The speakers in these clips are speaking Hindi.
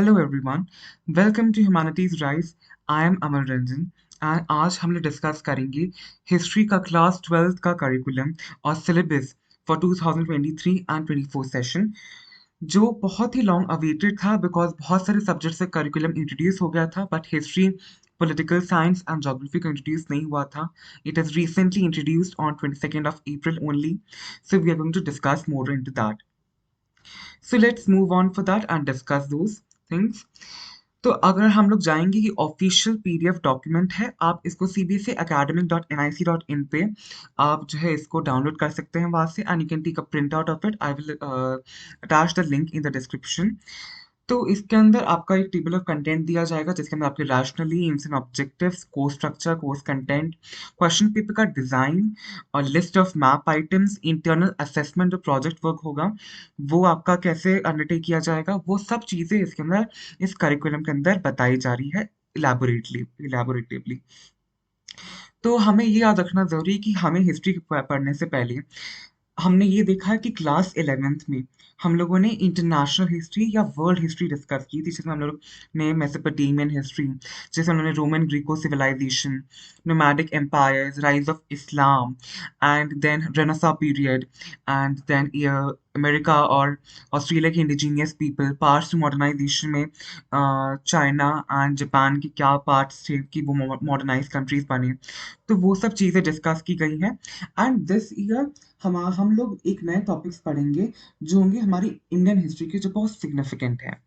Hello everyone, welcome to Humanities Rise. I am Amar Ranjan and आज हम लोग डिस्कस करेंगे हिस्ट्री का क्लास 12th का करिकुलम और सिलेबस फॉर 2023 एंड 24 सेशन जो बहुत ही लॉन्ग अवेटेड था बिकॉज बहुत सारे सब्जेक्ट्स से करिकुलम इंट्रोड्यूस हो गया था but history political science and geography का इंट्रोड्यूस नहीं हुआ था. It is recently introduced on 22nd of April only, so we are going to discuss more into that. So let's move on for that and discuss those things. तो अगर हम लोग जाएंगे कि ऑफिशियल पीडीएफ डॉक्यूमेंट है, आप इसको cbseacademic.nic.in पे आप जो है इसको डाउनलोड कर सकते हैं वहां से, and you can take a print out of it. I will attach the link in the description. तो इसके अंदर आपका एक टेबल ऑफ कंटेंट दिया जाएगा जिसके अंदर आपके rationally AIIMS and objectives, course structure, course content, question paper का डिजाइन और list of map items, internal assessment जो प्रोजेक्ट वर्क होगा वो आपका कैसे अंडरटेक किया जाएगा, वो सब चीजें इसके अंदर इस करिकुलम के अंदर बताई जा रही है इलेबोरेटिवली. तो हमें ये याद रखना जरूरी है कि हमें हिस्ट्री पढ़ने से पहले हमने ये देखा है कि क्लास 11th में हम लोगों ने इंटरनेशनल हिस्ट्री या वर्ल्ड हिस्ट्री डिस्कस की थी, जिसमें हम लोग ने मेसोपोटामियन हिस्ट्री, जैसे उन्होंने Roman Greco civilization, nomadic empires, rise of Islam and then renaissance period and then America और ऑस्ट्रेलिया के indigenous people, parts to modernization में चाइना एंड जापान के क्या पार्ट्स थे कि वो मॉडर्नाइज कंट्रीज बने. तो वो सब चीज़ें डिस्कस की गई हैं. एंड दिस ईयर हम लोग एक नए टॉपिक्स पढ़ेंगे जो होंगे हमारी इंडियन हिस्ट्री के, जो बहुत सिग्निफिकेंट है.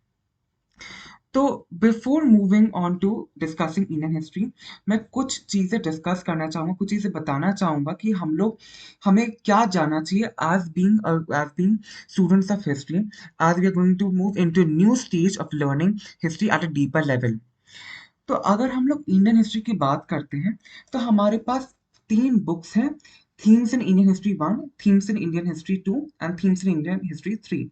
तो before moving on to discussing Indian history, मैं कुछ चीज़ें डिस्कस करना चाहूँगा, कुछ चीज़ें बताना चाहूँगा कि हमें क्या जानना चाहिए as being students of history, as we are going to move into new stage of learning history at a deeper level. तो अगर हम लोग इंडियन हिस्ट्री की बात करते हैं तो हमारे पास तीन बुक्स हैं: themes in Indian history 1, themes in Indian history 2 and themes in Indian history 3.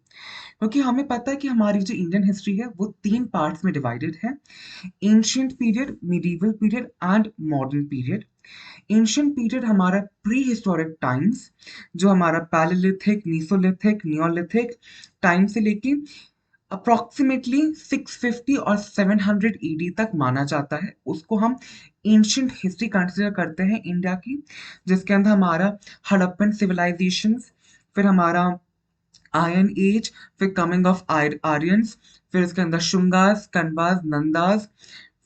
क्योंकि हमें पता है कि हमारी जो इंडियन हिस्ट्री है वो तीन पार्ट्स में डिवाइडेड है: ancient period, medieval period and modern period. Ancient period हमारा प्री हिस्टोरिक टाइम्स, जो हमारा पैलेलिथिक, मीसोलिथिक, नियोलिथिक टाइम से लेके अप्रॉक्सीमेटली 650 और 700 ईडी तक माना जाता है, उसको हम एंशियंट हिस्ट्री कंसिडर करते हैं इंडिया की, जिसके अंदर हमारा हड़प्पन सिविलाइजेशन, फिर हमारा आयरन एज, फिर कमिंग ऑफ आर्यंस, फिर इसके अंदर शुंगास, कन्वास, नंदास,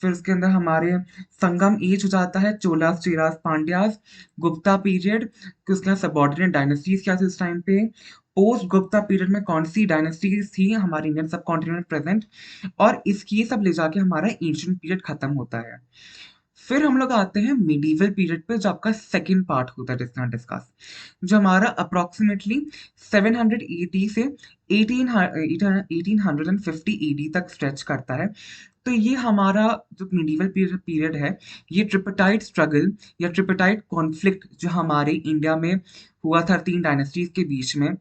फिर उसके अंदर हमारे संगम एज हो जाता है, चोलास, चेरास, पांड्यास, गुप्ता पीरियड, कि उसके अंदर सबऑर्डिनेट डायनेस्टीज क्या थी उस टाइम पे, पोस्ट गुप्ता पीरियड में कौन सी डायनेस्टीज थी हमारे इंडियन सब कॉन्टिनेंट प्रेजेंट, और इसकी ये सब ले जाके हमारा एंशियंट पीरियड खत्म होता है. फिर हम लोग आते हैं मिडीवल पीरियड पे, जो आपका सेकंड पार्ट होता है जिसका डिस्कस, जो हमारा अप्रोक्सीमेटली 780 से 1850 ईडी तक स्ट्रेच करता है. तो ये हमारा जो मिडीवल पीरियड है, ये ट्रिपटाइड स्ट्रगल या ट्रिपटाइड कॉन्फ्लिक्ट जो हमारे इंडिया में हुआ था तीन डायनेस्टीज के बीच में,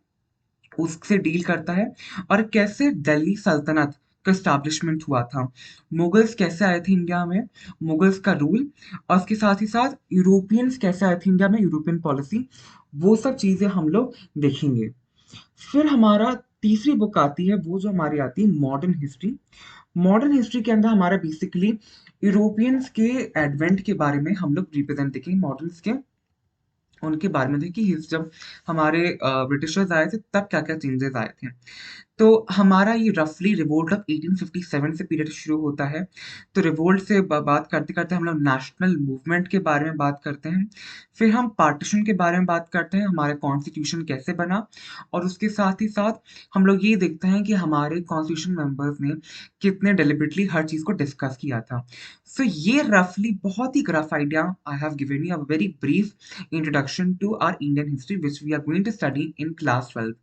उससे डील करता है, और कैसे दिल्ली सल्तनत का स्टैब्लिशमेंट हुआ था, मुगल्स कैसे आए थे इंडिया में, मुगल्स का रूल, और उसके साथ ही साथ यूरोपियंस कैसे आए थे इंडिया में, यूरोपियन पॉलिसी, वो सब चीज़ें हम लोग देखेंगे. फिर हमारा तीसरी बुक आती है, वो जो हमारी आती है मॉडर्न हिस्ट्री. मॉडर्न हिस्ट्री के अंदर हमारा बेसिकली यूरोपियंस के एडवेंट के बारे में हम लोग रिप्रेजेंट देखेंगे, मॉडर्न्स के उनके बारे में थे कि जब हमारे ब्रिटिशर्स आए थे तब क्या क्या चेंजेस आए थे. तो हमारा ये रफली रिवोल्ट ऑफ 1857 से पीरियड शुरू होता है. तो रिवोल्ट से बात करते करते हम लोग नेशनल मूवमेंट के बारे में बात करते हैं, फिर हम पार्टीशन के बारे में बात करते हैं, हमारा कॉन्स्टिट्यूशन कैसे बना, और उसके साथ ही साथ हम लोग ये देखते हैं कि हमारे कॉन्स्टिट्यूशन मेंबर्स ने कितने डेलिबरेटली हर चीज़ को डिस्कस किया था. सो ये रफली बहुत ही rough idea I have given you a very brief introduction to our Indian history which we are going to study in class 12.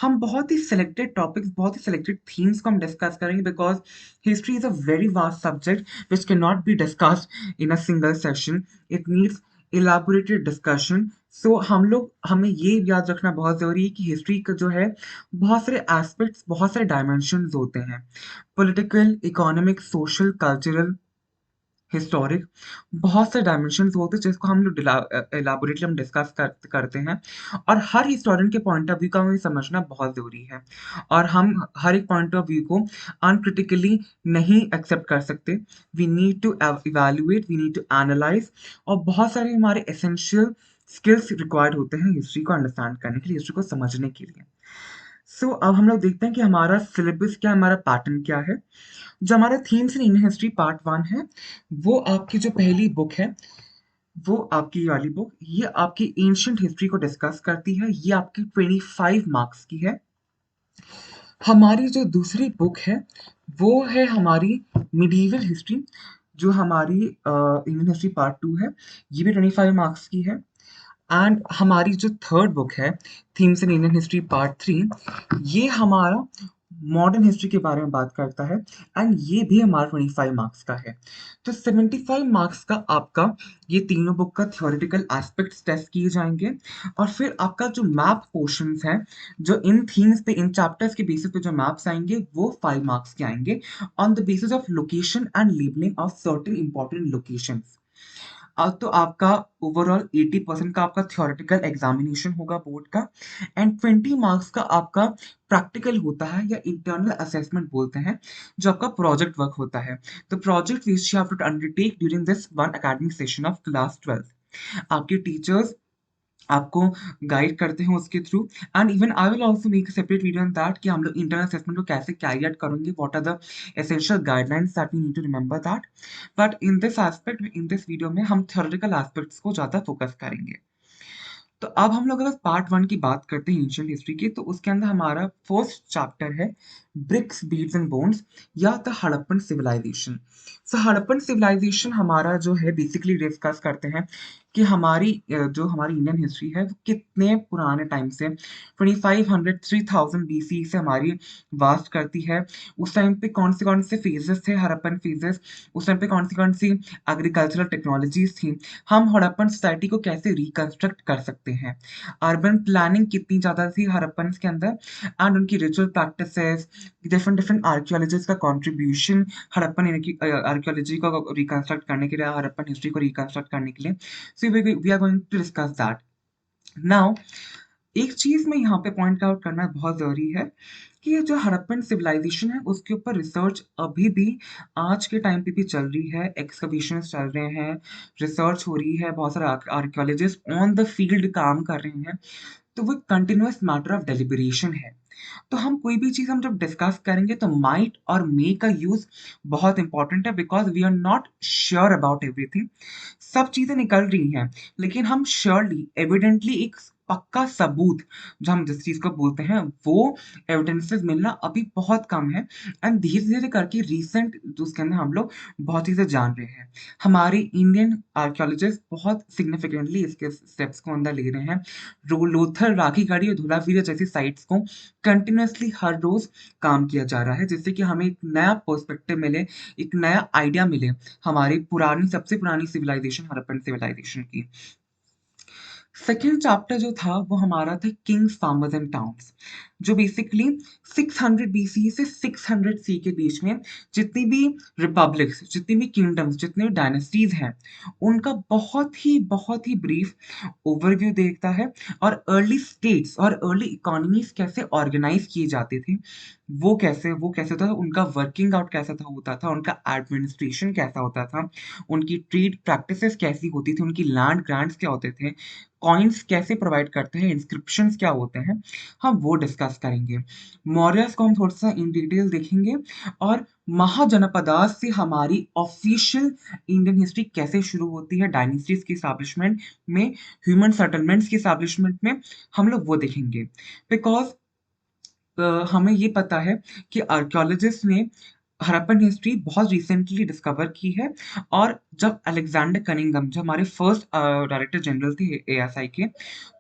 हम बहुत ही सिलेक्टेड टॉपिक्स, बहुत ही सिलेक्टेड थीम्स को हम डिस्कस करेंगे, because history is a very vast subject which can not be discussed in a single session. It needs elaborated discussion. So हमें ये याद रखना बहुत जरूरी है कि हिस्ट्री का जो है बहुत सारे एस्पेक्ट्स, बहुत सारे डायमेंशंस होते हैं: political, economic, social, cultural, historic, बहुत से डायमेंशंस होते हैं जिसको हम लोग एलाबोरेटली हम डिस्कस करते हैं, और हर हिस्टोरियन के पॉइंट ऑफ व्यू का हमें समझना बहुत ज़रूरी है, और हम हर एक पॉइंट ऑफ व्यू को अनक्रिटिकली नहीं एक्सेप्ट कर सकते। We need to evaluate, we need to analyse, और बहुत सारे हमारे एसेंशियल स्किल्स रिक्वायर्ड होते हैं हिस्ट्री को अंडरस्टैंड करने के लिए, हिस्ट्री को समझने के लिए। अब हम लोग देखते हैं कि हमारा सिलेबस क्या है, हमारा पैटर्न क्या है। जो हमारा themes in Indian history part 1 है, वो आपकी जो पहली बुक है, वो आपकी ये वाली बुक, ये आपकी एंशिएंट हिस्ट्री को डिस्कस करती है। ये आपकी 25 मार्क्स की है। हमारी जो दूसरी बुक है, वो है हमारी मिडीवल हिस्ट्री, जो हमारी इंडियन हिस्ट्री पार्ट 2 है। ये भी 25 मार्क्स की है। एंड हमारी जो थर्ड बुक है, themes in Indian history part 3, ये हमारा मॉडर्न हिस्ट्री के बारे में बात करता है, एंड ये भी हमारा 25 मार्क्स का है। तो 75 मार्क्स का आपका ये तीनों बुक का थ्योरेटिकल एस्पेक्ट्स टेस्ट किए जाएंगे, और फिर आपका जो मैप पोर्शंस हैं, जो इन थीम्स पे, इन चैप्टर्स के बेसिस पे जो मैप्स आएंगे, वो 5 मार्क्स के आएंगे, on the basis of location and labelling of certain important locations. तो आपका ओवरऑल 80% का आपका थ्योरेटिकल एग्जामिनेशन होगा बोर्ड का, एंड 20 मार्क्स का आपका प्रैक्टिकल होता है, या इंटरनल असेसमेंट बोलते हैं, जो आपका प्रोजेक्ट वर्क होता है। तो project which you have to undertake during this one academic session of class 12। आपके टीचर्स आपको गाइड करते हैं उसके through, and even I will also make a separate video on that कि हम लोग इंटरनल असेसमेंट को कैसे कैरी आउट करेंगे, what are the essential guidelines that we need to remember that. But in this aspect, in this video में हम थ्योरेटिकल एस्पेक्ट्स को ज़्यादा फोकस करेंगे। तो अब हम लोग अगर पार्ट 1 की बात करते हैं एंशिएंट हिस्ट्री की, तो उसके अंदर हमारा फर्स्ट चैप्टर है ब्रिक्स, बीड्स एंड बोन्स, या the Harappan civilization. So Harappan civilization हमारा जो है, बेसिकली डिस्कस करते हैं कि हमारी जो हमारी इंडियन हिस्ट्री है, वो कितने पुराने टाइम से 2500 3000 बीसी से हमारी वास्ट करती है। उस टाइम पे कौन से फेजेस थे, हड़प्पन फेजेस, उस टाइम पे कौन सी एग्रीकल्चरल टेक्नोलॉजीज थी, हम हड़प्पन सोसाइटी को कैसे रिकंस्ट्रक्ट कर सकते हैं, अर्बन प्लानिंग कितनी ज़्यादा थी हड़प्पन के अंदर, एंड उनकी ritual practices, different different archaeologist का कंट्रीब्यूशन हड़प्पन आर्कियोलॉजी को रिकंस्ट्रक्ट करने के लिए, हड़प्पन हिस्ट्री को रिकंस्ट्रक्ट करने के लिए। So we are going to discuss that now. एक चीज में यहाँ पे पॉइंट आउट करना बहुत जरूरी है कि ये जो हड़प्पन सिविलाइजेशन है, उसके ऊपर रिसर्च अभी भी आज के टाइम पे भी चल रही है, एक्सकविशंस चल रहे हैं, रिसर्च हो रही है, बहुत सारे आर्कियोलॉजिस्ट ऑन द फील्ड काम कर रहे हैं। तो वो कंटिन्यूअस मैटर ऑफ डेलिब्रेशन है। तो हम कोई भी चीज़ हम जब डिस्कस करेंगे, तो माइट और मे का यूज़ बहुत इंपॉर्टेंट है, because we are not sure about everything. सब चीज़ें निकल रही हैं, लेकिन हम श्योरली एविडेंटली एक पक्का सबूत, जो हम जिस चीज़ को बोलते हैं, वो एविडेंसेस मिलना अभी बहुत कम है, एंड धीरे धीरे करके रिसेंट जो उसके अंदर हम लोग बहुत चीज़ें जान रहे हैं। हमारे इंडियन आर्कियोलॉजिस्ट बहुत सिग्निफिकेंटली इसके स्टेप्स को अंदर ले रहे हैं। लोथल, राखीगढ़ी और धोलावीरा जैसी साइट्स को कंटिन्यूअसली हर रोज काम किया जा रहा है, जिससे कि हमें एक नया पर्सपेक्टिव मिले, एक नया आइडिया मिले हमारी पुरानी, सबसे पुरानी सिविलाइजेशन हड़प्पन सिविलाइजेशन की। सेकेंड चैप्टर जो था, वो हमारा था किंग्स, फार्मर्स एंड टाउन्स, जो बेसिकली 600 बीसी से 600 सी के बीच में जितनी भी रिपब्लिक्स, जितनी भी किंगडम्स, जितने भी डायनेस्टीज हैं, उनका बहुत ही ब्रीफ ओवरव्यू देखता है, और अर्ली स्टेट्स और अर्ली इकोनॉमीज कैसे ऑर्गेनाइज किए जाते थे, वो कैसे होता था, उनका वर्किंग आउट कैसा था होता था, उनका एडमिनिस्ट्रेशन कैसा होता था, उनकी ट्रेड प्रैक्टिसेस कैसी होती थी, उनकी लैंड ग्रांट्स क्या होते थे, कॉइन्स कैसे प्रोवाइड करते हैं, इंस्क्रिप्शंस क्या होते हैं, हम वो डिस्कस करेंगे। मौर्यस को हम थोड़ा सा इन डिटेल देखेंगे, और महाजनपदास से हमारी ऑफिशियल इंडियन हिस्ट्री कैसे शुरू होती है, डायनेस्टीज की एस्टैब्लिशमेंट में, ह्यूमन सेटलमेंट्स की एस्टैब्लिशमेंट में, हम लोग वो देखेंगे। बिकॉज हमें ये पता है कि आर्कियोलॉजिस्ट ने हड़प्पन हिस्ट्री बहुत रिसेंटली डिस्कवर की है, और जब अलेक्जेंडर कनिंघम, जो हमारे फर्स्ट डायरेक्टर जनरल थे एएसआई के,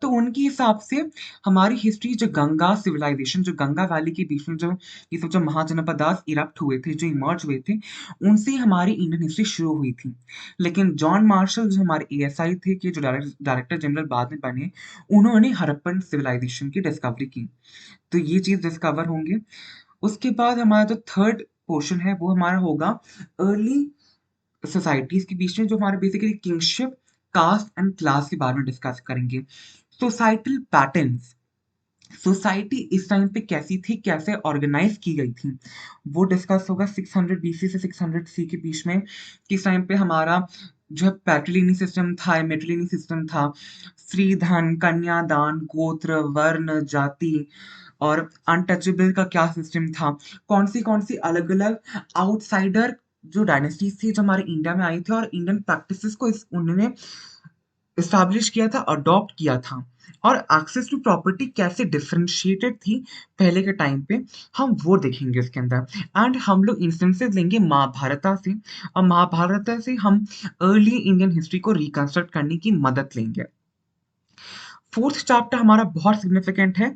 तो उनके हिसाब से हमारी हिस्ट्री, जो गंगा सिविलाइजेशन, जो गंगा वैली के बीच में जो ये सब जो महाजनपदास इरप्ट हुए थे, जो इमर्ज हुए थे, उनसे हमारी इंडियन हिस्ट्री शुरू हुई थी। लेकिन जॉन मार्शल, जो हमारे एएसआई थे, कि जो डायरेक्टर जनरल बाद में बने, उन्होंने हड़प्पन सिविलाइजेशन की डिस्कवरी की। तो ये चीज़ डिस्कवर होंगे। उसके बाद हमारा जो थर्ड पोर्शन है, वो हमारा होगा अर्ली सोसाइटीज के बीच में, जो हमारे basically kingship, caste and class के बारे में डिस्कस करेंगे। सोसाइटल पैटर्न्स, सोसाइटी इस टाइम पे कैसी थी, कैसे ऑर्गेनाइज की गई थी, वो डिस्कस होगा 600 बीसी से 600 सी के बीच में। किस टाइम पे हमारा जो है पैट्रिलिनी सिस्टम था, मेट्रिलिनी सिस्टम था, स्त्री धन, कन्यादान, गोत्र, वर्ण, जाति और अनटचेबल का क्या सिस्टम था, कौन सी अलग अलग आउटसाइडर जो डायनेस्टीज थी जो हमारे इंडिया में आई थी और इंडियन प्रैक्टिसेस को उन्होंने इस्टैब्लिश किया था, अडॉप्ट किया था, और एक्सेस टू प्रॉपर्टी कैसे डिफरेंशिएटेड थी पहले के टाइम पे, हम वो देखेंगे इसके अंदर। एंड हम लोग इंस्टेंसेस लेंगे महाभारता से, और महाभारत से हम अर्ली इंडियन हिस्ट्री को रिकंस्ट्रक्ट करने की मदद लेंगे। फोर्थ चैप्टर हमारा बहुत सिग्निफिकेंट है,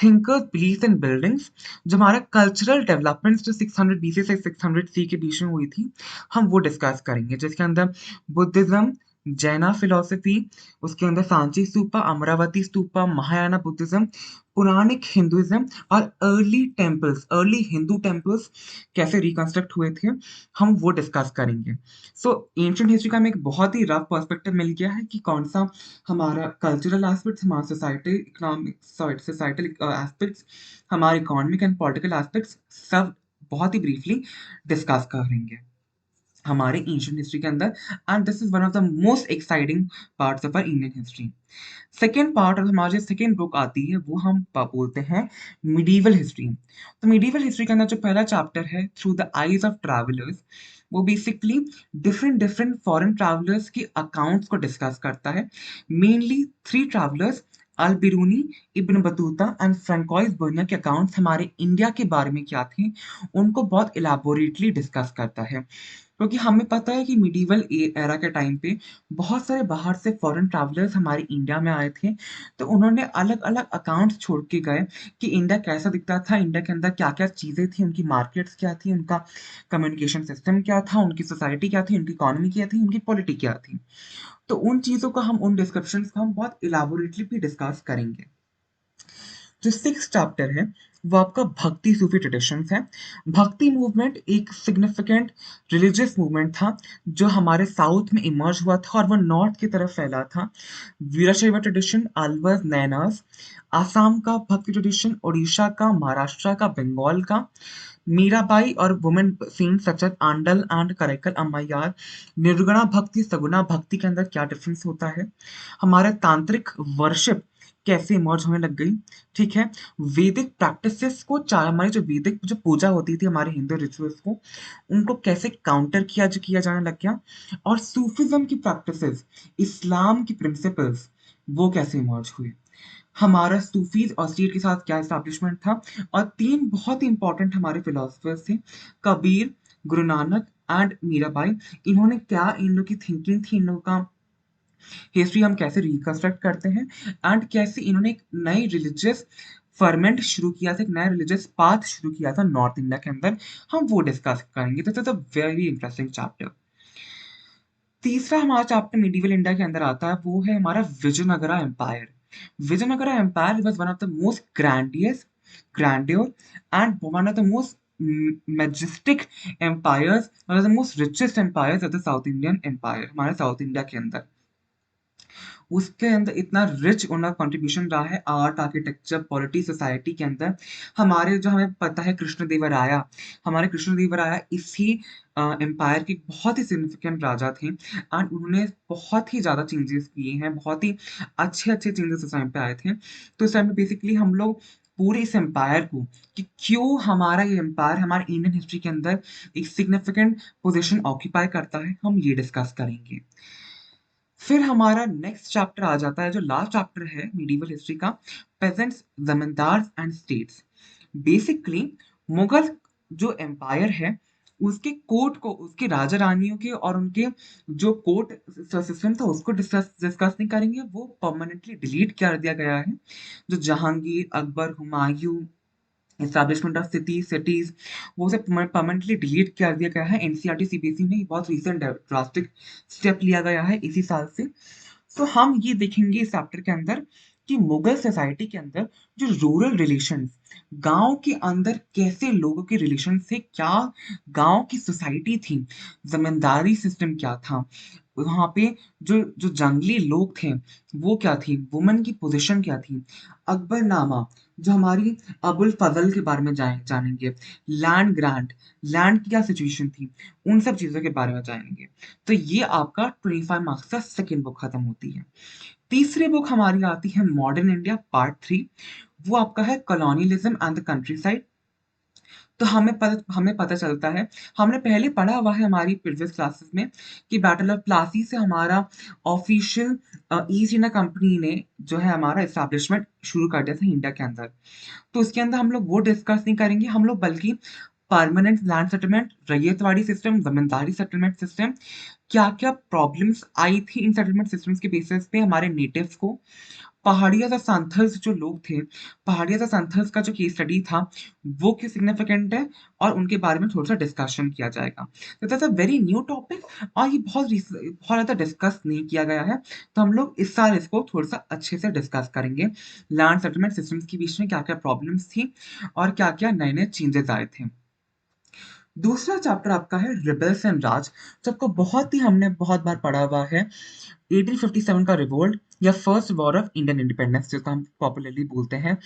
थिंकर्स, बिलीफ एंड बिल्डिंग्स, जो हमारा कल्चरल डेवलपमेंट्स जो 600 बीसी से 600 सी के बीच में हुई थी, हम वो डिस्कस करेंगे, जिसके अंदर बुद्धिज्म, जैना फिलोसफी, उसके अंदर सांची स्तूपा, अमरावती स्तूपा, महायाना बुद्धिज्म, पुराणिक हिंदुइज्म और अर्ली हिंदू टेम्पल्स कैसे रिकंस्ट्रक्ट हुए थे, हम वो डिस्कस करेंगे। सो एंशिएंट हिस्ट्री का हमें एक बहुत ही रफ पर्सपेक्टिव मिल गया है कि कौन सा हमारा कल्चरल एस्पेक्ट्स, हमारा सोसाइटल एस्पेक्ट्स, हमारे इकोनॉमिक एंड पॉलिटिकल एस्पेक्ट्स, सब बहुत ही ब्रीफली डिस्कस करेंगे हमारे एंशिएंट हिस्ट्री के अंदर। And this is one of the most exciting parts of our Indian history. Second part और हमारी सेकेंड बुक आती है, वो हम बोलते हैं मिडीवल हिस्ट्री। तो मिडीवल हिस्ट्री के अंदर जो पहला चैप्टर है, through the eyes of travellers, वो basically different different foreign travellers के अकाउंट्स को डिस्कस करता है। Mainly 3 travellers, Al Biruni, Ibn Battuta and Francois Bernier के अकाउंट्स हमारे इंडिया के बारे में क्या थे, उनको बहुत इलाबोरेटली डिस्कस करता है। क्योंकि हमें पता है कि मिडीवल एरा के टाइम पे बहुत सारे बाहर से फॉरेन ट्रैवलर्स हमारे इंडिया में आए थे, तो उन्होंने अलग अलग अकाउंट्स छोड़ के गए कि इंडिया कैसा दिखता था, इंडिया के अंदर क्या क्या चीज़ें थी, उनकी मार्केट्स क्या थी, उनका कम्युनिकेशन सिस्टम क्या था, उनकी सोसाइटी क्या थी, उनकी इकोनॉमी क्या थी, उनकी पॉलिटी क्या थी। तो उन चीज़ों का हम, उन डिस्क्रिप्शंस को हम बहुत इलाबोरेटली भी डिस्कस करेंगे। जो सिक्स चैप्टर है वो आपका भक्ति सूफी ट्रेडिशंस है। भक्ति मूवमेंट एक सिग्निफिकेंट रिलीजियस मूवमेंट था जो हमारे साउथ में इमर्ज हुआ था और वो नॉर्थ की तरफ फैला था। वीरशैव ट्रेडिशन, अलवर, नैनास, आसाम का भक्ति ट्रेडिशन, उड़ीसा का, महाराष्ट्र का, बंगाल का, मीराबाई और women saints such as Andal and Karaikal Ammaiyar, nirguna bhakti, saguna भक्ति के अंदर क्या डिफरेंस होता है, हमारे तांत्रिक वर्शिप कैसे इमर्ज होने लग गई, ठीक है, वैदिक प्रैक्टिसेस को, चाहे हमारी जो वैदिक जो पूजा होती थी हमारे हिंदू रिचुअल्स को, उनको कैसे काउंटर किया जाने लग गया, और सूफिज्म की प्रैक्टिसेस, इस्लाम की प्रिंसिपल्स, वो कैसे इमर्ज हुए, हमारा सूफीज और स्टेट के साथ क्या एस्टैब्लिशमेंट था। और 3 बहुत ही इंपॉर्टेंट हमारे फिलोसफर्स थे, कबीर, गुरु नानक एंड मीराबाई। इन्होंने क्या, इन लोग की थिंकिंग थी, इन लोगों का हिस्ट्री हम कैसे रिकंस्ट्रक्ट करते हैं, एंड कैसे इन्होंने एक नई रिलीजियस फर्मेंट शुरू किया था, एक नया रिलीजियस पाथ शुरू किया था नॉर्थ इंडिया के अंदर, हम वो डिस्कस करेंगे। This is a very interesting chapter. तीसरा हमारा चैप्टर मिडिवल इंडिया के अंदर आता है, वो है हमारा Vijayanagara empire. Vijayanagara empire was one of the most grandiose, grandeur and one of the most majestic empires, one of the most richest empires of the South Indian Empire, हमारे साउथ इंडिया के अंदर। उसके अंदर इतना रिच उनका कंट्रीब्यूशन रहा है, आर्ट, आर्किटेक्चर, पॉलिटी, सोसाइटी के अंदर। हमारे जो हमें पता है कृष्णदेवराया, हमारे कृष्णदेवराया इसी एम्पायर के बहुत ही सिग्निफिकेंट राजा थे, एंड उन्होंने बहुत ही ज़्यादा चेंजेस किए हैं, बहुत ही अच्छे चेंजेस उस टाइम पे आए थे। तो इस टाइम पे बेसिकली हम लोग पूरे इस एम्पायर को, कि क्यों हमारा ये एम्पायर हमारे इंडियन हिस्ट्री के अंदर एक सिग्निफिकेंट पोजीशन ऑक्यूपाई करता है, हम ये डिस्कस करेंगे। फिर हमारा नेक्स्ट चैप्टर आ जाता है, जो लास्ट चैप्टर है मिडिवल हिस्ट्री का, pageants, zamindars and states. Basically Mughal जो एम्पायर है, उसके कोर्ट को, उसके राजा रानियों के और उनके जो कोर्ट सिस्टम था उसको डिस्कस नहीं करेंगे, वो परमानेंटली डिलीट कर दिया गया है। जो Jahangir, Akbar, Humayun, establishment of cities, वो सब परमानेंटली डिलीट कर दिया गया है। एनसीईआरटी सीबीएसई में बहुत रिसेंट ड्रास्टिक स्टेप लिया गया है इसी साल से। सो हम ये देखेंगे इस चैप्टर के अंदर कि मुगल सोसाइटी के अंदर जो रूरल रिलेशंस, गांव के अंदर कैसे लोगों के रिलेशन थे, क्या गांव की सोसाइटी थी, जमींदारी सिस्टम क्या था, वहाँ पे जो जो जंगली लोग थे वो क्या थी, वुमेन की पोजीशन क्या थी, अकबरनामा जो हमारी अबुल फजल के बारे में जानेंगे, लैंड ग्रांट, लैंड की क्या सिचुएशन थी, उन सब चीज़ों के बारे में जानेंगे। तो ये आपका 25 मार्क्स का सेकंड बुक खत्म होती है। तीसरी बुक हमारी आती है मॉडर्न इंडिया पार्ट 3। वो आपका है colonialism and the country side. तो हमें पता चलता है, हमने पहले पढ़ा हुआ है हमारी प्रीवियस क्लासेस में कि बैटल ऑफ प्लासी से हमारा ऑफिशियल ईस्ट इंडिया कंपनी ने जो है हमारा एस्टैब्लिशमेंट शुरू कर दिया था इंडिया के अंदर। तो उसके अंदर हम लोग वो डिस्कस नहीं करेंगे, हम लोग बल्कि permanent land settlement, Ryotwari system, zamindari settlement system, क्या-क्या प्रॉब्लम्स आई थी इन सेटलमेंट सिस्टम्स के बेसिस पे हमारे नेटिव्स को, पहाड़िया द संथल्स जो लोग थे, पहाड़िया द संथल्स का जो केस स्टडी था, वो क्यों सिग्निफिकेंट है, और उनके बारे में थोड़ा-सा डिस्कशन किया जाएगा। तो that's a very new topic और ये बहुत ज़्यादा डिस्कस नहीं किया गया है, तो हम लोग इस साल इसको थोड़ा-सा अच्छे से डिस्कस करेंगे। लैंड सेटलमेंट सिस्टम्स के बीच में क्या-क्या प्रॉब्लम्स थी और क्या-क्या नए-नए चेंजेज़ आए थे। दूसरा चैप्टर आपका है रिबेल्स एंड राज, जो आपको हमने बहुत बार पढ़ा हुआ है। 1857 का रिवोल्ट या first war of Indian independence जिसको हम पॉपुलरली बोलते हैं।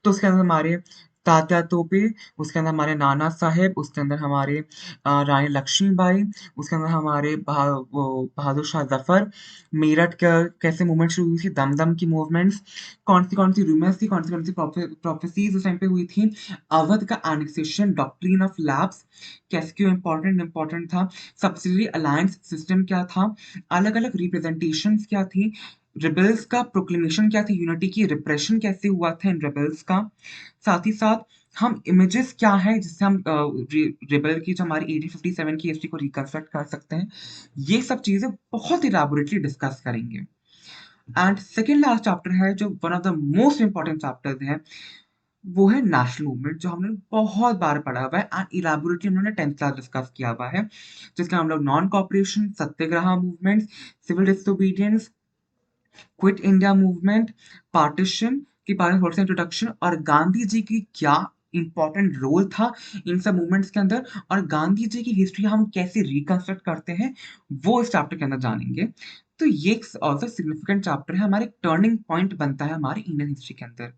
तो उसके अंदर हमारे तात्या तोपे, उसके अंदर हमारे नाना साहेब, उसके अंदर हमारे रानी लक्ष्मीबाई, उसके अंदर हमारे बहादुर शाह जफर, मेरठ कैसे मूवमेंट शुरू हुई थी, दमदम की मूवमेंट्स, कौन सी रूमर्स थी, कौन सी प्रोफेसीज उस टाइम पे हुई थी, अवध का एनेक्सेशन, डॉक्ट्रिन ऑफ लैप्स कैसे क्यों इम्पोर्टेंट था, सब्सिडरी अलायंस सिस्टम क्या था, अलग-अलग रिप्रेजेंटेशंस क्या थी, रिबेल्स का प्रोक्लेमेशन क्या थी, यूनिटी की रिप्रेशन कैसे हुआ था इन रिबेल्स का। साथ ही साथ हम इमेजेस क्या है जिससे हम रिबेल की जो हमारी 1857 की हिस्ट्री को रिकंस्ट्रक्ट कर सकते हैं, ये सब चीज़ें बहुत इलैबोरेटली डिस्कस करेंगे। एंड सेकंड लास्ट चैप्टर है जो one of the most important chapters है, वो है नेशनल मूवमेंट जो हमने बहुत बार पढ़ा हुआ है एंड इलैबोरेटली हमने 10th क्लास डिस्कस किया हुआ है, जिसका हम लोग non cooperation, Satyagraha movement, civil disobedience, quit India movement, partition के बारे में थोड़ा सा इंट्रोडक्शन, और गांधी जी की क्या इंपॉर्टेंट रोल था इन सब मूवमेंट्स के अंदर, और गांधी जी की हिस्ट्री हम कैसे रिकंस्ट्रक्ट करते हैं वो इस चैप्टर के अंदर जानेंगे। तो ये एक ऑल्सो सिग्निफिकेंट चैप्टर है, हमारे टर्निंग पॉइंट बनता है हमारी इंडियन हिस्ट्री के अंदर।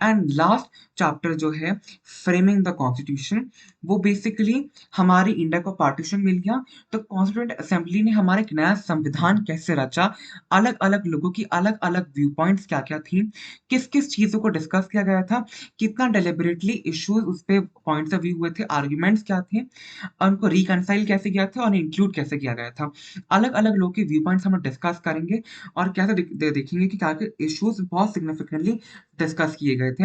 एंड लास्ट चैप्टर जो है फ्रेमिंग द कॉन्स्टिट्यूशन, वो बेसिकली हमारी इंडिया को पार्टीशन मिल गया, तो कॉन्स्टिट्यूएंट असेंबली ने हमारा एक नया संविधान कैसे रचा, अलग अलग लोगों की अलग अलग व्यू पॉइंट्स क्या क्या थी, किस किस चीज़ों को डिस्कस किया गया था, कितना डेलिबरेटली इश्यूज उस पर पॉइंट्स ऑफ व्यू हुए थे, आर्ग्यूमेंट्स क्या थे, और उनको रिकनसाइल कैसे किया था और इंक्लूड कैसे किया गया था, अलग अलग लोगों के व्यू पॉइंट्स हम लोग डिस्कस करेंगे, और क्या देखेंगे कि क्या इश्यूज बहुत सिग्निफिकेंटली डिस्कस किए गए थे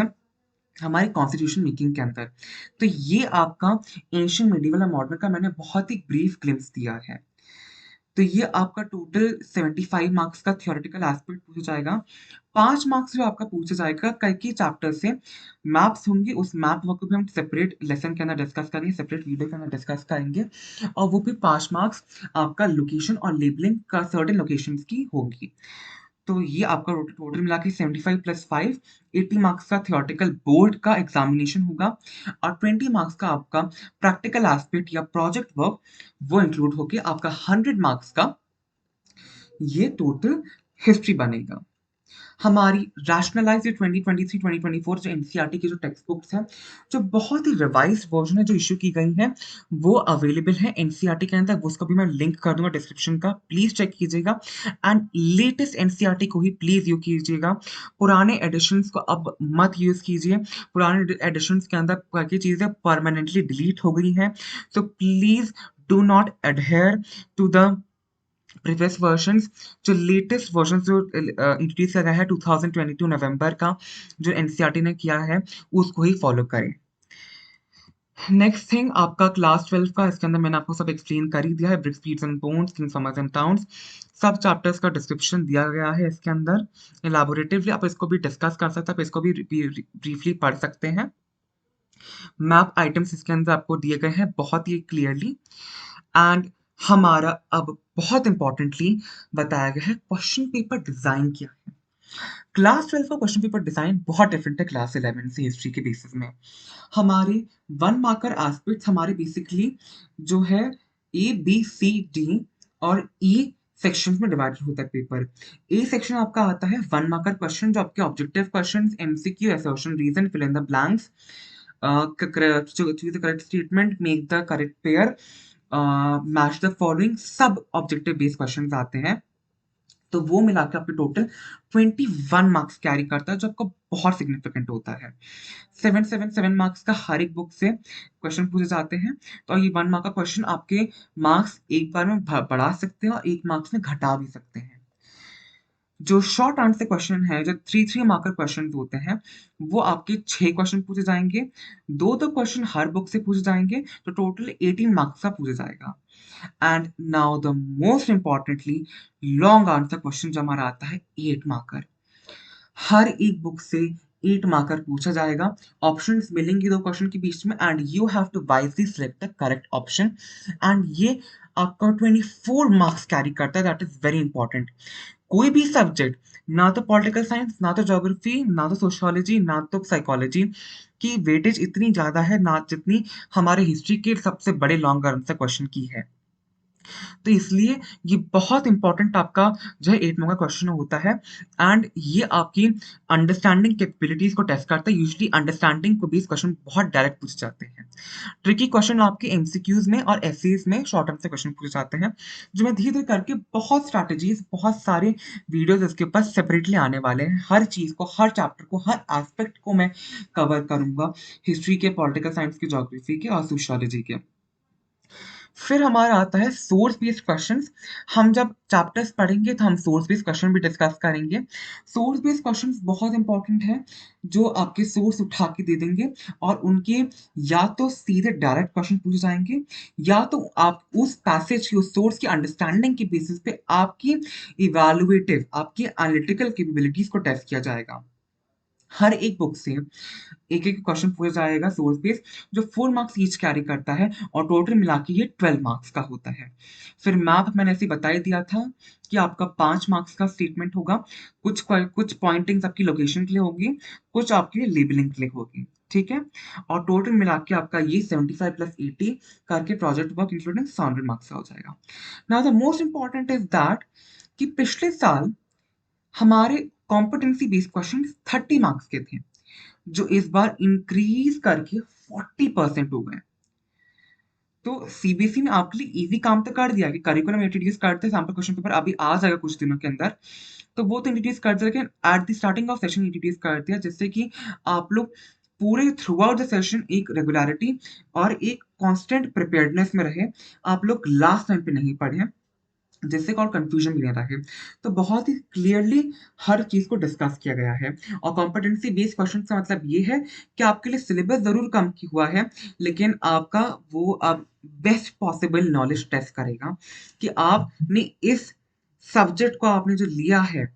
हमारे कॉन्स्टिट्यूशन मेकिंग के अंदर। तो ये आपका एंशिएंट, मिडीवल और मॉडर्न का मैंने बहुत ही ब्रीफ ग्लिम्प्स दिया है। तो ये आपका टोटल 75 मार्क्स का थ्योरेटिकल एस्पेक्ट पूछा जाएगा। 5 मार्क्स जो आपका पूछा जाएगा कई के चैप्टर से मैप्स होंगे, उस मैप वर्क को भी हम सेपरेट लेसन के अंदर डिस्कस करेंगे, सेपरेट वीडियो के अंदर डिस्कस करेंगे, और वो भी 5 मार्क्स आपका लोकेशन और लेबलिंग का सर्टेन लोकेशंस की होगी। तो ये आपका टोटल मिला के 75 प्लस 5 80 मार्क्स का थियोरेटिकल बोर्ड का एग्जामिनेशन होगा, और 20 मार्क्स का आपका प्रैक्टिकल एस्पेक्ट या प्रोजेक्ट वर्क वो इंक्लूड होके आपका 100 मार्क्स का ये टोटल हिस्ट्री बनेगा। हमारी रैशनलाइज्ड 2023-2024 जो एनसीईआरटी की जो टेक्स्ट बुक्स हैं, जो बहुत ही रिवाइज्ड वर्जन है जो इश्यू की गई हैं, वो अवेलेबल है एनसीईआरटी के अंदर, उसका भी मैं लिंक कर दूंगा डिस्क्रिप्शन का, प्लीज़ चेक कीजिएगा। एंड लेटेस्ट एनसीईआरटी को ही प्लीज़ यूज़ कीजिएगा, पुराने एडिशंस को अब मत यूज़ कीजिए, पुराने एडिशंस के अंदर काफ़ी चीज़ें परमानेंटली डिलीट हो गई हैं, so please do not adhere to the previous versions. जो लेटेस्ट वर्जन जो इंट्रोड्यूस किया गया है 2022 नवंबर का, जो एनसीईआरटी ने किया है, उसको ही फॉलो करें। नेक्स्ट थिंग आपका क्लास 12 का, इसके अंदर मैंने आपको सब एक्सप्लेन कर ही दिया है, bricks, beads and bones, king, farmers and towns, सब चैप्टर्स का डिस्क्रिप्शन दिया गया है इसके अंदर इलाबोरेटिवली, आप इसको भी डिस्कस कर सकते हैं, आप इसको भी ब्रीफली पढ़ सकते हैं। मैप आइटम्स इसके अंदर आपको दिए गए हैं बहुत ही क्लियरली। एंड हमारा अब बहुत इंपॉर्टेंटली बताया गया है क्वेश्चन पेपर डिजाइन क्या है। क्लास 12 का क्वेश्चन पेपर डिजाइन बहुत डिफरेंट है क्लास 11 से हिस्ट्री के बेसिस में। हमारे वन मार्कर एस्पेक्ट्स हमारे बेसिकली जो है ए बी सी डी और ई सेक्शंस में डिवाइडेड होता है पेपर। ए सेक्शन आपका आता है वन मार्कर क्वेश्चन जो आपके objective questions, MCQ, assertion, reason, fill in the blanks, choose the correct statement, make the correct pair, match the following, सब ऑब्जेक्टिव बेस्ड क्वेश्चंस आते हैं। तो वो मिला के आपके टोटल 21 मार्क्स कैरी करता है जो आपका बहुत सिग्निफिकेंट होता है। 777 मार्क्स का हर एक बुक से क्वेश्चन पूछे जाते हैं। तो ये 1 मार्क का क्वेश्चन आपके मार्क्स एक बार में बढ़ा सकते हैं और 1 मार्क्स में घटा भी सकते हैं। जो शॉर्ट आंसर क्वेश्चन है, जो 3 मार्कर क्वेश्चन होते हैं, वो आपके 6 क्वेश्चन पूछे जाएंगे। 2 क्वेश्चन हर बुक से पूछे जाएंगे, तो टोटल 18 मार्क्स का पूछा जाएगा। And now the most importantly long answer question जो हमारा आता है 8 मार्कर। हर एक बुक से 8 मार्कर पूछा जाएगा। ऑप्शंस मिलेंगे 2 क्वेश्चन के बीच में and you have to wisely select the correct option and ये आपका 24 मार्क्स कैरी करता है। That is very important. कोई भी सब्जेक्ट, ना तो पॉलिटिकल साइंस, ना तो ज्योग्राफी, ना तो सोशियोलॉजी, ना तो साइकोलॉजी की वेटेज इतनी ज़्यादा है ना जितनी हमारे हिस्ट्री के सबसे बड़े लॉन्ग आंसर क्वेश्चन की है। तो इसलिए ये बहुत इंपॉर्टेंट आपका जो है 8 नंबर का क्वेश्चन होता है एंड ये आपकी अंडरस्टैंडिंग कैपेबिलिटीज को टेस्ट करता है। यूजुअली अंडरस्टैंडिंग को भी इस क्वेश्चन बहुत डायरेक्ट पूछे जाते हैं। ट्रिकी क्वेश्चन आपके एमसीक्यूज में और एसेज में शॉर्ट आंसर क्वेश्चन पूछे जाते हैं, जो मैं धीरे धीरे करके बहुत स्ट्रैटेजीज, बहुत सारे वीडियोस इसके ऊपर सेपरेटली आने वाले हैं। हर चीज को, हर चैप्टर को, हर एस्पेक्ट को मैं कवर करूंगा, हिस्ट्री के, पॉलिटिकल साइंस के, ज्योग्राफी के और सोशियोलॉजी के। फिर हमारा आता है सोर्स बेस्ड क्वेश्चंस। हम जब चैप्टर्स पढ़ेंगे तो हम सोर्स बेस्ड क्वेश्चन भी डिस्कस करेंगे। सोर्स बेस्ड क्वेश्चंस बहुत इंपॉर्टेंट है, जो आपके सोर्स उठा के दे देंगे और उनके या तो सीधे डायरेक्ट क्वेश्चन पूछे जाएंगे या तो आप उस पैसेज की, उस सोर्स की अंडरस्टैंडिंग के बेसिस पे आपकी इवैल्यूएटिव, आपकी एनालिटिकल कैपेबिलिटीज को टेस्ट किया जाएगा। हर एक बुक से एक एक क्वेश्चन पूछा जाएगा सोर्स बेस्ड, जो 4 मार्क्स ईच कैरी करता है और टोटल मिला के ये 12 मार्क्स का होता है। फिर मैप मैंने ऐसे बता ही दिया था कि आपका 5 मार्क्स का स्टेटमेंट होगा। कुछ पॉइंटिंग्स आपकी लोकेशन के लिए होगी, कुछ आपके लिए लेबलिंग के लिए होगी, ठीक है। और टोटल मिला के आपका ये 75 प्लस 80 करके प्रोजेक्ट वर्क इंक्लूडिंग 100 मार्क्स का हो जाएगा। Now the most important is that कि पिछले साल हमारे कॉम्पिटेंसी बेस्ड क्वेश्चन 30 मार्क्स के थे, जो इस बार इंक्रीज करके 40% हो गए। तो सीबीएसई ने आपके लिए इजी काम तो कर दिया कि करिकुलम इंट्रोड्यूस करते हैं, सैम्पल क्वेश्चन पेपर अभी आ जाएगा कुछ दिनों के अंदर। तो वो तो इंट्रोड्यूस कर दिया, लेकिन at the starting of session introduce कर दिया, जिससे कि आप लोग पूरे थ्रू आउट द सेशन एक रेगुलरिटी और एक कांस्टेंट प्रिपेयर्डनेस में रहे। आप लोग लास्ट टाइम पे नहीं पढ़े, जिससे और कंफ्यूजन भी नहीं रहे। तो बहुत ही क्लियरली हर चीज़ को डिस्कस किया गया है। और कॉम्पिटेंसी बेस्ड क्वेश्चन का मतलब ये है कि आपके लिए सिलेबस ज़रूर कम की हुआ है, लेकिन आपका वो अब बेस्ट पॉसिबल नॉलेज टेस्ट करेगा कि आपने इस सब्जेक्ट को आपने जो लिया है,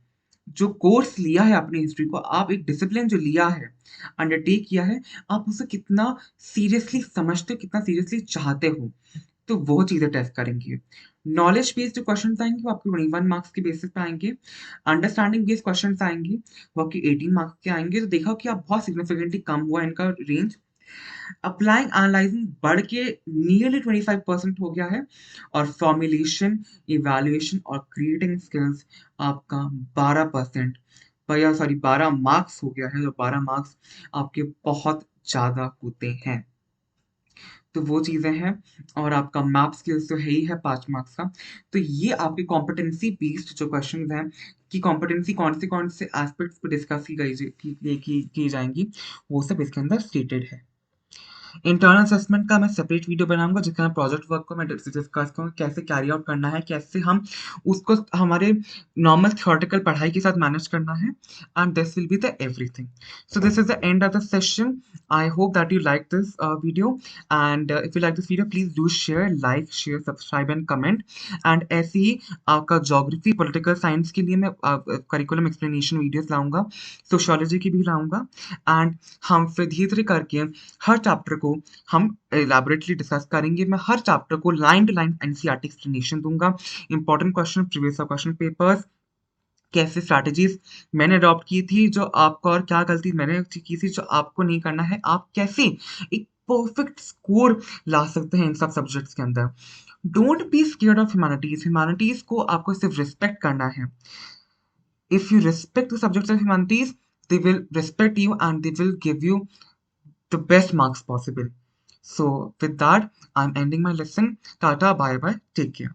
जो कोर्स लिया है अपनी हिस्ट्री को, आप एक डिसिप्लिन जो लिया है, अंडरटेक किया है, आप उसे कितना सीरियसली समझते हो, कितना सीरियसली चाहते हो, तो वो चीज़ें टेस्ट करेंगे। नॉलेज बेस्ड जो क्वेश्चन आएंगे वो आपके 21 मार्क्स के बेसिस पे आएंगे। अंडरस्टैंडिंग बेस्ड क्वेश्चन आएंगे वो आपके 18 मार्क्स के आएंगे। तो देखा कि आप बहुत सिग्निफिकेंटली कम हुआ इनका रेंज। अप्लाइंग एनालाइजिंग बढ़ के नियरली 25% हो गया है और फॉर्मुलेशन, इवैल्यूएशन और क्रिएटिंग स्किल्स आपका 12% या सॉरी 12 मार्क्स हो गया है, जो 12 मार्क्स आपके बहुत ज़्यादा होते हैं। तो वो चीज़ें हैं। और आपका मैप स्किल्स तो है ही है 5 मार्क्स का। तो ये आपके कॉम्पिटेंसी बेस्ड जो क्वेश्चंस हैं कि कॉम्पिटेंसी कौन से एस्पेक्ट्स पे डिस्कस की गई की जाएंगी, वो सब इसके अंदर स्टेटेड है। इंटरनल असेसमेंट का मैं सेपरेट वीडियो बनाऊंगा, जिसका प्रोजेक्ट वर्क को मैं डिस्कस करूँगा कैसे कैरी आउट करना है, कैसे हम उसको हमारे नॉर्मल थ्योरेटिकल पढ़ाई के साथ मैनेज करना है। And this will be the everything. So this is the end of the session. I hope that you like this video and if you like this video please do share, like, share, subscribe and comment. And ऐसे ही आपका ज्योग्राफी, पॉलिटिकल साइंस के लिए मैं करिकुलम एक्सप्लेनेशन वीडियोस लाऊंगा, सोशियोलॉजी की भी लाऊंगा। एंड हम फिर धीरे धीरे करके हर चैप्टर को हम एलैबोरेटली डिस्कस करेंगे। मैं हर चैप्टर को line to line NCERT explanation दूंगा, important question, previous question papers, कैसे स्ट्रैटेजीज मैंने अडॉप्ट की थी जो आपको, और क्या गलती मैंने की थी जो आपको नहीं करना है, आप कैसे एक परफेक्ट स्कोर ला सकते हैं इन सब सब्जेक्ट्स के अंदर। Don't be scared of humanities. Humanities को आपको सिर्फ रिस्पेक्ट करना है। If you respect the subjects of humanities, they will respect you and they will give you the best marks possible. So, with that, I'm ending my lesson. Tata, bye bye, take care.